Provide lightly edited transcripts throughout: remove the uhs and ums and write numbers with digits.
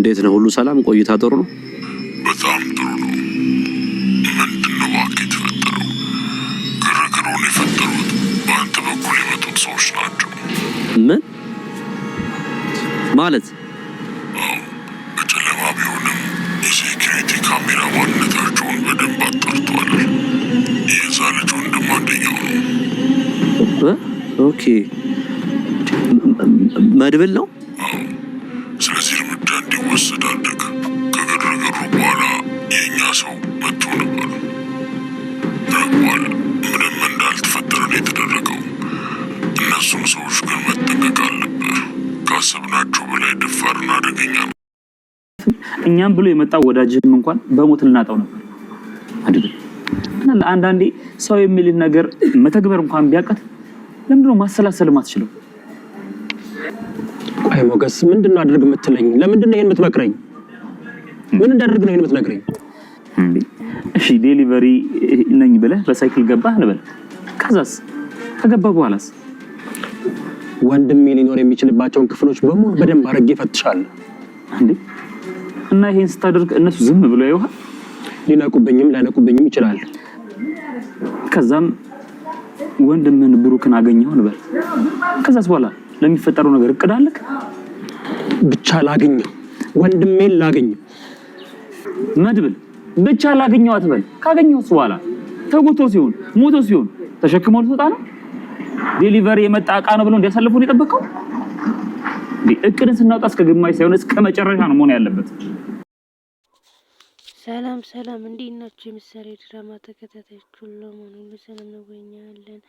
እንዴት ነው? ሁሉ ሰላም? ቆይታ ጥሩ ነው? በጣም ጥሩ ነው። ምንድነው እባክህ የተፈጠረው? ግርግሩን የፈጠሩት በአንተ በኩል የመጡት ሰዎች ናቸው። ምን ማለት? አዎ፣ በጨለማ ቢሆንም የሴኩሪቲ ካሜራ ማንነታቸውን በደንብ አጣርቷል። የዛ ልጅ ወንድም አንደኛው ነው። ኦኬ፣ መድብል ነው? አዎ፣ ስለዚህ እርምጃ እንዲወሰድ አድርግ። ከግርግሩ በኋላ የእኛ ሰው መጥቶ ነበር። ረቧል። ምንም እንዳልተፈጠረ ነው የተደረገው። እነሱን ሰዎች ግን መጠንቀቅ አለብህ። ካሰብናቸው በላይ ደፋርና አደገኛ ነው። እኛም ብሎ የመጣው ወዳጅም እንኳን በሞት ልናጣው ነበር አይደል? እና አንዳንዴ ሰው የሚል ነገር መተግበር እንኳን ቢያቀት ለምንድነው ማሰላሰል ማትችለው? ቆይ ሞገስ፣ ምንድነው አድርግ የምትለኝ? ለምንድነው ይሄን የምትመክረኝ? ምን እንዳደርግ ነው ይሄን የምትነግረኝ? እሺ ዴሊቨሪ ነኝ ብለህ በሳይክል ገባህ እንበል። ከዛስ ከገባ በኋላስ? ወንድሜ ሊኖር የሚችልባቸውን ክፍሎች በሙሉ በደንብ አድርጌ ፈትሻለሁ። እንዴ እና ይሄን ስታደርግ እነሱ ዝም ብሎ ያዩሃል? ሊነቁብኝም ላይነቁብኝም ይችላል። ከዛም ወንድምን ብሩክን አገኘው እንበል። ከዛስ በኋላ ለሚፈጠረው ነገር እቅድ አለክ? ብቻ ላገኘው፣ ወንድሜን ላገኘው። መድብል ብቻ ላገኘው አትበል። ካገኘውስ በኋላ ተጎቶ ሲሆን ሞቶ ሲሆን ተሸክመው ልትወጣ ነው? ዴሊቨሪ የመጣ ዕቃ ነው ብሎ እንዲያሳልፉን የጠበቀው? እቅድን ስናወጣ እስከ ግማሽ ሳይሆን እስከ መጨረሻ ነው መሆን ያለበት። ሰላም ሰላም፣ እንዴት ናችሁ? የምሳሌ ድራማ ተከታታዮች ሁሉ ሁሉ ሰላም ነው ያለን።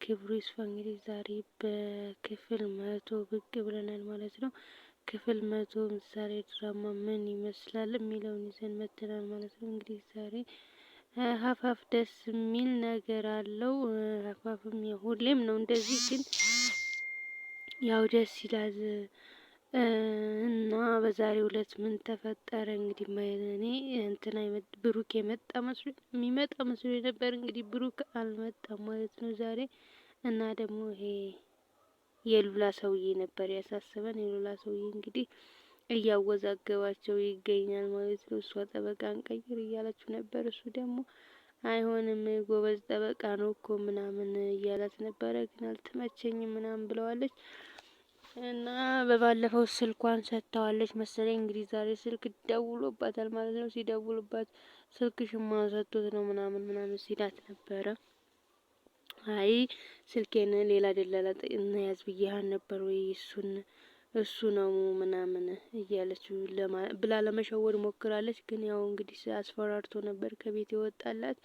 ክብሩ ይስፋ። እንግዲህ ዛሬ በክፍል 100 ብቅ ብለናል ማለት ነው። ክፍል 100 ምሳሌ ድራማ ምን ይመስላል የሚለውን ይዘን መጥተናል ማለት ነው። እንግዲህ ዛሬ ሀፋፍ ደስ የሚል ነገር አለው። ሀፋፍም ሁሌም ነው እንደዚህ፣ ግን ያው ደስ ይላል። እና በዛሬው ዕለት ምን ተፈጠረ እንግዲህ እኔ እንትና ብሩክ የሚመጣ መስሎ ነበር። እንግዲህ ብሩክ አልመጣም ማለት ነው ዛሬ። እና ደግሞ ይሄ የሉላ ሰውዬ ነበር ያሳሰበን። የሉላ ሰውዬ እንግዲህ እያወዛገባቸው ይገኛል ማለት ነው። እሷ ጠበቃ እንቀይር እያለችው ነበር፣ እሱ ደግሞ አይሆንም ጎበዝ ጠበቃ ነው እኮ ምናምን እያላት ነበረ። ግን አልተመቸኝም ምናምን ብለዋለች። እና በባለፈው ስልኳን ሰጥተዋለች መሰለኝ። እንግዲህ ዛሬ ስልክ ደውሎባታል ማለት ነው። ሲደውሉባት ስልክሽማ ሰጥቶት ነው ምናምን ሲላት ነበረ። አይ ስልኬን ሌላ ደላላ እናያዝ ብዬሃን ነበር ወይ እሱ ነው ምናምን እያለች ብላ ለመሸወድ ሞክራለች። ግን ያው እንግዲህ አስፈራርቶ ነበር ከቤት የወጣላት።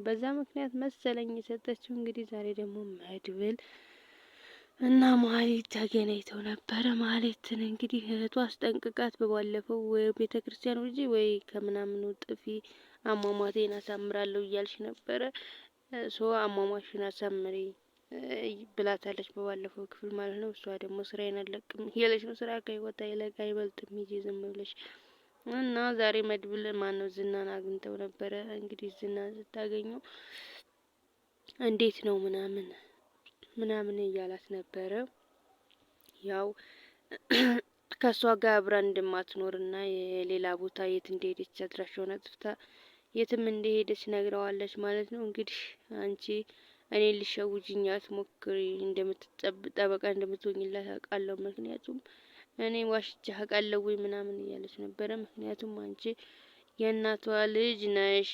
በዛ ምክንያት መሰለኝ የሰጠችው። እንግዲህ ዛሬ ደግሞ መድብል እና ማህሌት ተገናኝተው ነበረ። ማህሌትን እንግዲህ እህቷ አስጠንቅቃት በባለፈው ወይ ቤተክርስቲያን ውጪ ወይ ከምናምኑ ጥፊ አሟሟቴን አሳምራለሁ እያልሽ ነበረ፣ አሟሟሽን አሳምሪ ብላታለች በባለፈው ክፍል ማለት ነው። እሷ ደግሞ ስራዬን አለቅም እያለች ነው። ስራ ከህይወት አይለቅ አይበልጥም ሂጂ ዝም ብለሽ። እና ዛሬ መድብል ማነው ዝናን አግኝተው ነበረ። እንግዲህ ዝናን ስታገኘው እንዴት ነው ምናምን እያላት ነበረ። ያው ከሷ ጋር አብራ እንደማትኖርና የሌላ ቦታ የት እንደሄደች አድራሻውን አጥፍታ የትም እንደሄደች ነግረዋለች ማለት ነው። እንግዲህ አንቺ እኔ ልሸውጅኝ አትሞክሪ፣ ጠበቃ እንደምትሆኝላት አውቃለሁ። ምክንያቱም እኔ ዋሽቼ አውቃለሁ ወይ ምናምን እያለች ነበረ። ምክንያቱም አንቺ የእናቷ ልጅ ነሽ፣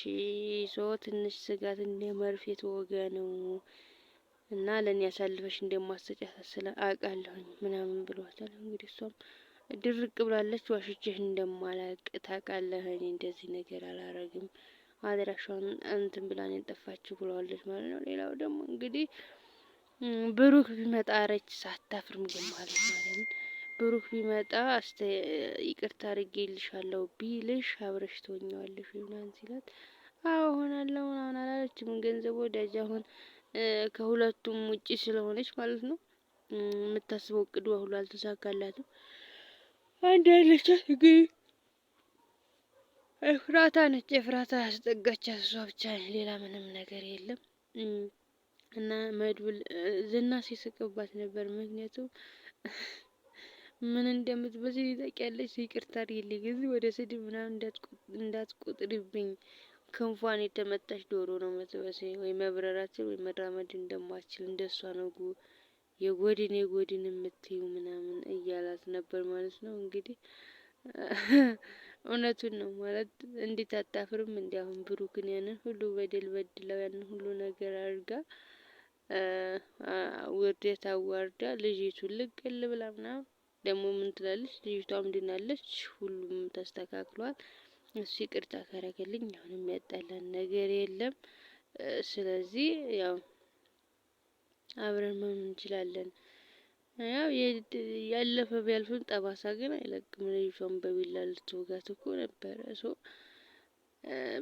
ሰው ትንሽ ስጋት እንደመርፌ ተወጋ ነው እና ለኔ ያሳልፈሽ እንደማሰጫት ስለ አውቃለሁኝ ምናምን ብሏታል። እንግዲህ እሷም ድርቅ ብላለች። ዋሽቼህ እንደማላቅ ታውቃለህ፣ እኔ እንደዚህ ነገር አላረግም፣ አድራሻውን እንትን ብላን የጠፋችው ብለዋለች ማለት ነው። ሌላው ደግሞ እንግዲህ ብሩክ ቢመጣ አረች ሳታፍርም ግን ማለት ነው። ብሩክ ቢመጣ ይቅርታ አድርጌልሻለሁ ቢልሽ አብረሽ ትሆኛለሽ ምናምን ሲላት አዎ ሆናለሁ ምናምን አላለችም። ገንዘብ ወዳጅ አሁን ከሁለቱም ውጪ ስለሆነች ማለት ነው። የምታስበው እቅዷ ሁሉ አልተሳካላትም። አንድ ያለቻት እንግዲህ ኤፍራታ ነች። ኤፍራታ ያስጠጋቻት እሷ ብቻ፣ ሌላ ምንም ነገር የለም። እና መድብል ዝና ሲስቅባት ነበር። ምክንያቱም ምን እንደምትመስል ታውቂያለሽ? ይቅርታ አድርጊልኝ ግን ወደ ስድብ ምናምን እንዳትቆጥሪብኝ። ክንፏን የተመታች ዶሮ ነው የምትመስለኝ። ወይ መብረራችን ወይ መራመድ እንደማችል እንደሷ ነው የጎድን የምትዩ ምናምን እያላት ነበር ማለት ነው። እንግዲህ እውነቱን ነው ማለት እንዴት አታፍርም? እንዲያውም ብሩክን ያንን ሁሉ በደል በድለው ያንን ሁሉ ነገር አድርጋ ውርደት አዋርዳ ልጅቱን ልቅል ብላ ምናምን ደግሞ ምን ትላለች ልጅቷም ድናለች። ሁሉም ተስተካክሏል። እሱ ይቅርታ ካረገልኝ አሁን የሚያጣላን ነገር የለም። ስለዚህ ያው አብረን መሆን እንችላለን። ያው ያለፈ ቢያልፍም ጠባሳ ግን አይለቅም። ልጅቷን በቢላ ልትወጋት እኮ ነበረ።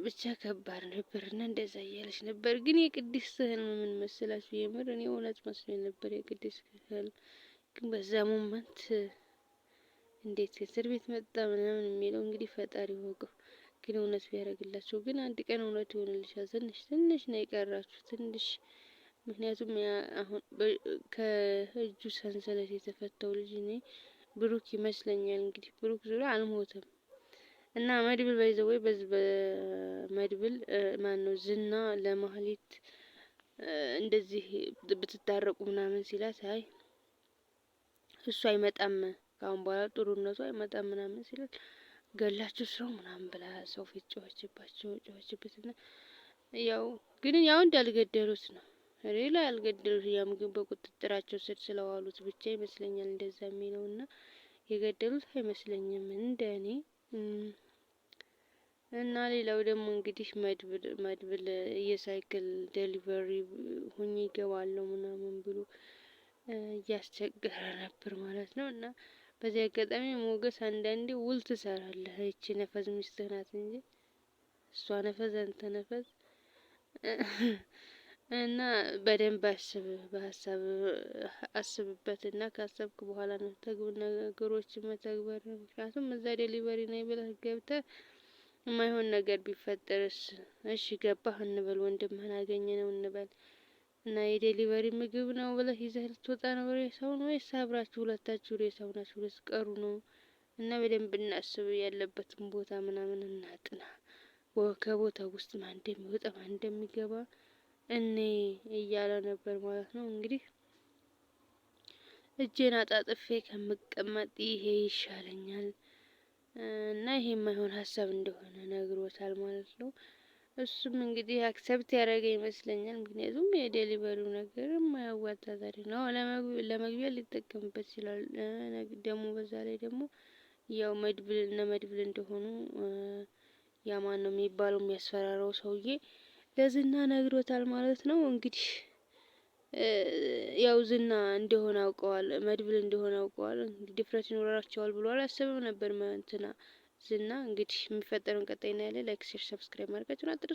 ብቻ ከባድ ነበርና እንደዛ እያለች ነበር። ግን የቅድስት ህልም ምን መሰላችሁ? የምር እኔ እውነት መስሎኝ ነበር የቅድስት ህልም። ግን በዛ ሞመንት እንዴት እስር ቤት መጣ ምናምን የሚለው እንግዲህ ፈጣሪ ይወቀው። ግን እውነት ቢያደርግላቸው ግን አንድ ቀን እውነት ይሆንልሻል። ትንሽ ነው የቀራችሁ ትንሽ። ምክንያቱም አሁን ከእጁ ሰንሰለት የተፈታው ልጅ እኔ ብሩክ ይመስለኛል። እንግዲህ ብሩክ ዙሪያ አልሞተም እና መድብል ባይዘው በዚህ በመድብል ማን ነው ዝና ለማህሌት እንደዚህ ብትታረቁ ምናምን ሲላት አይ እሱ አይመጣም ካሁን በኋላ ጥሩነቱ አይመጣም ምናምን ሲላት ገላችሁ ስራው ምናምን ብላ ሰው ፊት ጮኸችበትና ያው ግን ያው እንዳልገደሉት ነው ሌላ ያልገደሉት ያም ግን በቁጥጥራቸው ስር ስለዋሉት ብቻ ይመስለኛል እንደዛ የሚለውና የገደሉት አይመስለኝም እንደኔ። እና ሌላው ደግሞ እንግዲህ መድብል የሳይክል ዴሊቨሪ ሆኜ ይገባለሁ ምናምን ብሎ እያስቸገረ ነበር ማለት ነው። እና በዚህ አጋጣሚ ሞገስ አንዳንዴ ውል ትሰራለህ። እቺ ነፈዝ ሚስትህ ናት እንጂ እሷ ነፈዝ አንተ ነፈዝ። እና በደንብ በሀሳብ አስብበትና ካሰብክ በኋላ ነው ነገሮችን መተግበር። ምክንያቱም እዛ ዴሊቨሪ ነኝ ብለህ ገብተህ የማይሆን ነገር ቢፈጠርስ? እሺ ገባህ እንበል ወንድምህን አገኘነው እንበል እና የዴሊቨሪ ምግብ ነው ብለህ ይዘህ ልትወጣ ነው ሬሳውን ወይስ አብራችሁ ሁለታችሁ ሬሳው ናችሁ ልትቀሩ ነው? እና በደንብ እናስብ ያለበትን ቦታ ምናምን እናጥና። ከቦታው ውስጥ ማን እንደሚወጣ ማን እንደሚገባ እኔ እያለ ነበር ማለት ነው። እንግዲህ እጄን አጣጥፌ ከምቀመጥ ይሄ ይሻለኛል እና ይሄ የማይሆን ሀሳብ እንደሆነ ነግሮታል ማለት ነው። እሱም እንግዲህ አክሰፕት ያደረገ ይመስለኛል። ምክንያቱም የዴሊቨሪው ነገር የማያዋጣ ታሪ ነው። ለመግቢያ ሊጠቀምበት ይችላል። ደግሞ በዛ ላይ ደግሞ ያው መድብል እንደሆኑ ያ ማን ነው የሚባለው የሚያስፈራራው ሰውዬ ለዝና ነግሮታል ማለት ነው። እንግዲህ ያው ዝና እንደሆነ አውቀዋል፣ መድብል እንደሆነ አውቀዋል። እንግዲህ ድፍረት ይኖራቸዋል ብሎ አላሰበም ነበር እንትና ዝና። እንግዲህ የሚፈጠረውን ቀጣይ እናያለን። ላይክ፣ ሼር፣ ሰብስክራይብ ማድረጋችሁን አትርሱ።